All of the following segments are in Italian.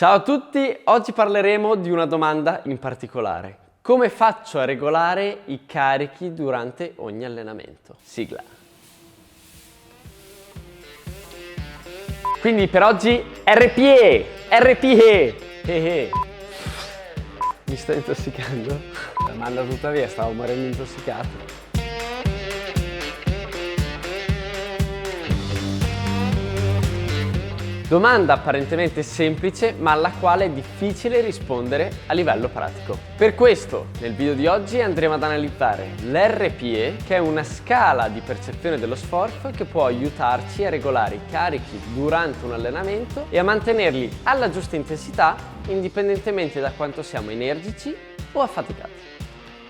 Ciao a tutti, oggi parleremo di una domanda in particolare. Come faccio a regolare i carichi durante ogni allenamento? Sigla. Quindi per oggi RPE! Mi sto intossicando? La manda tutta via, stavo morendo intossicato. Domanda apparentemente semplice, ma alla quale è difficile rispondere a livello pratico. Per questo, nel video di oggi andremo ad analizzare l'RPE, che è una scala di percezione dello sforzo che può aiutarci a regolare i carichi durante un allenamento e a mantenerli alla giusta intensità, indipendentemente da quanto siamo energici o affaticati.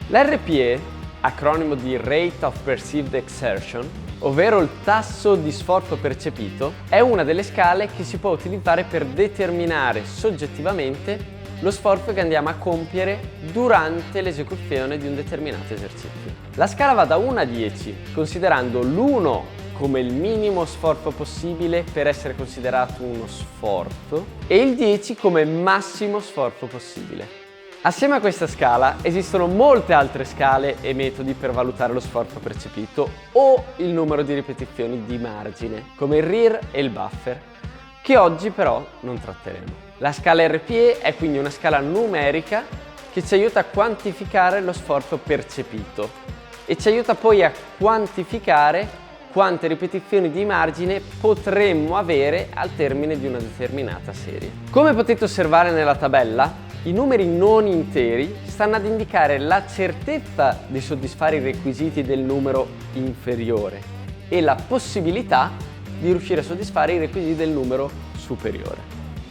L'RPE, acronimo di Rate of Perceived Exertion, ovvero il tasso di sforzo percepito, è una delle scale che si può utilizzare per determinare soggettivamente lo sforzo che andiamo a compiere durante l'esecuzione di un determinato esercizio. La scala va da 1 a 10, considerando l'1 come il minimo sforzo possibile per essere considerato uno sforzo e il 10 come massimo sforzo possibile. Assieme a questa scala esistono molte altre scale e metodi per valutare lo sforzo percepito o il numero di ripetizioni di margine, come il RIR e il buffer, che oggi però non tratteremo. La scala RPE è quindi una scala numerica che ci aiuta a quantificare lo sforzo percepito e ci aiuta poi a quantificare quante ripetizioni di margine potremmo avere al termine di una determinata serie. Come potete osservare nella tabella, i numeri non interi stanno ad indicare la certezza di soddisfare i requisiti del numero inferiore e la possibilità di riuscire a soddisfare i requisiti del numero superiore.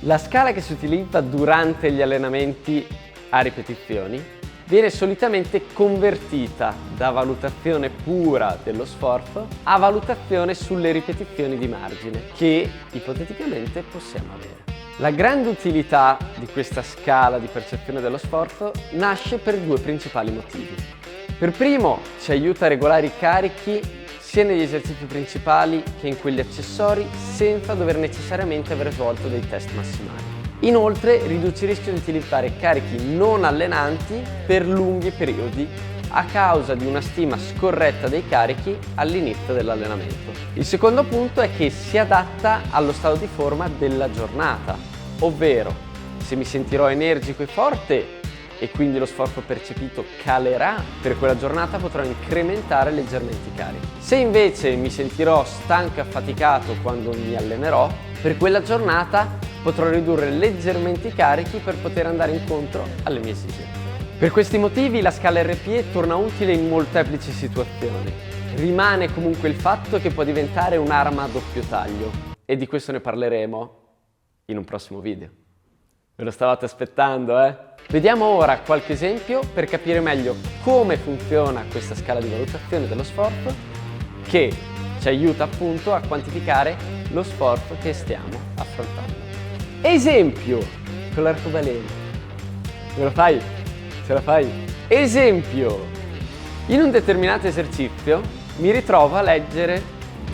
La scala che si utilizza durante gli allenamenti a ripetizioni viene solitamente convertita da valutazione pura dello sforzo a valutazione sulle ripetizioni di margine che ipoteticamente possiamo avere. La grande utilità di questa scala di percezione dello sforzo nasce per due principali motivi. Per primo, ci aiuta a regolare i carichi sia negli esercizi principali che in quelli accessori senza dover necessariamente aver svolto dei test massimali. Inoltre, riduce il rischio di utilizzare carichi non allenanti per lunghi periodi a causa di una stima scorretta dei carichi all'inizio dell'allenamento. Il secondo punto è che si adatta allo stato di forma della giornata, ovvero se mi sentirò energico e forte e quindi lo sforzo percepito calerà, per quella giornata potrò incrementare leggermente i carichi. Se invece mi sentirò stanco e affaticato quando mi allenerò, per quella giornata potrò ridurre leggermente i carichi per poter andare incontro alle mie esigenze. Per questi motivi la scala RPE torna utile in molteplici situazioni. Rimane comunque il fatto che può diventare un'arma a doppio taglio e di questo ne parleremo in un prossimo video. Ve lo stavate aspettando, eh? Vediamo ora qualche esempio per capire meglio come funziona questa scala di valutazione dello sforzo che ci aiuta appunto a quantificare lo sforzo che stiamo affrontando. Esempio con l'arcobaleno. Me lo fai? Ce la fai? Esempio, in un determinato esercizio mi ritrovo a leggere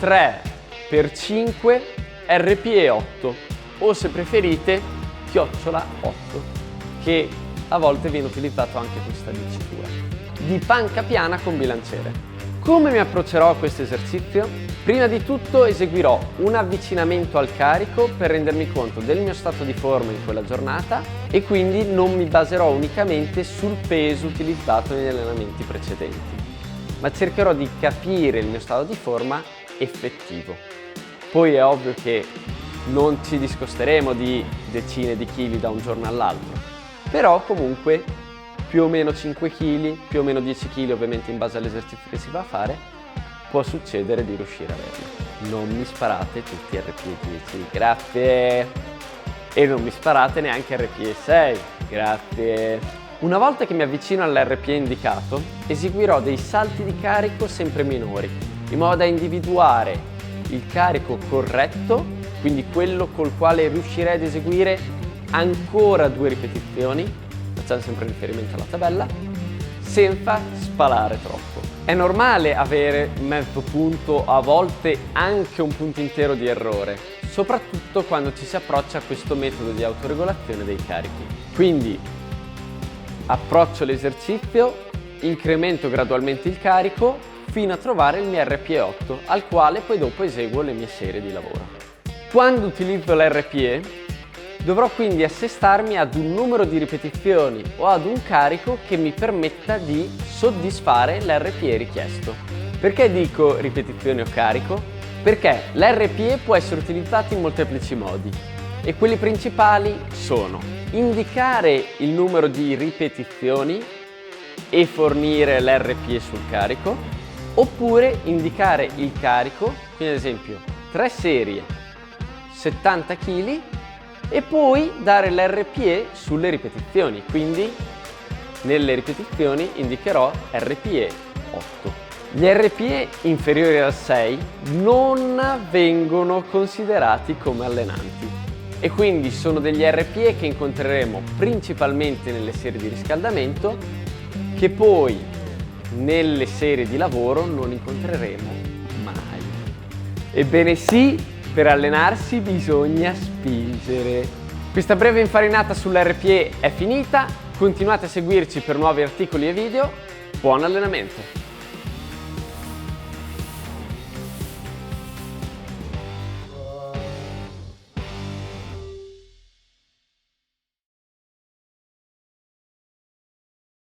3x5 RPE 8 o se preferite chiocciola 8, che a volte viene utilizzato anche questa dicitura, di panca piana con bilanciere. Come mi approccerò a questo esercizio? Prima di tutto eseguirò un avvicinamento al carico per rendermi conto del mio stato di forma in quella giornata e quindi non mi baserò unicamente sul peso utilizzato negli allenamenti precedenti, ma cercherò di capire il mio stato di forma effettivo. Poi è ovvio che non ci discosteremo di decine di chili da un giorno all'altro, però comunque più o meno 5 kg, più o meno 10 kg ovviamente in base all'esercizio che si va a fare, può succedere di riuscire a averlo. Non mi sparate tutti RPE 10, grazie! E non mi sparate neanche RPE 6, grazie! Una volta che mi avvicino all'RPE indicato, eseguirò dei salti di carico sempre minori, in modo da individuare il carico corretto, quindi quello col quale riuscirei ad eseguire ancora 2 ripetizioni, facciamo sempre riferimento alla tabella, senza spalare troppo. È normale avere mezzo punto, a volte anche un punto intero di errore, soprattutto quando ci si approccia a questo metodo di autoregolazione dei carichi. Quindi approccio l'esercizio, incremento gradualmente il carico fino a trovare il mio RPE 8, al quale poi dopo eseguo le mie serie di lavoro. Quando utilizzo l'RPE dovrò quindi assestarmi ad un numero di ripetizioni o ad un carico che mi permetta di soddisfare l'RPE richiesto. Perché dico ripetizioni o carico? Perché l'RPE può essere utilizzato in molteplici modi e quelli principali sono indicare il numero di ripetizioni e fornire l'RPE sul carico, oppure indicare il carico, quindi ad esempio 3 serie 70 kg e poi dare l'RPE sulle ripetizioni, quindi nelle ripetizioni indicherò RPE 8. Gli RPE inferiori al 6 non vengono considerati come allenanti e quindi sono degli RPE che incontreremo principalmente nelle serie di riscaldamento, che poi nelle serie di lavoro non incontreremo mai. Ebbene sì, per allenarsi bisogna spingere. Questa breve infarinata sull'RPE è finita, continuate a seguirci per nuovi articoli e video, buon allenamento!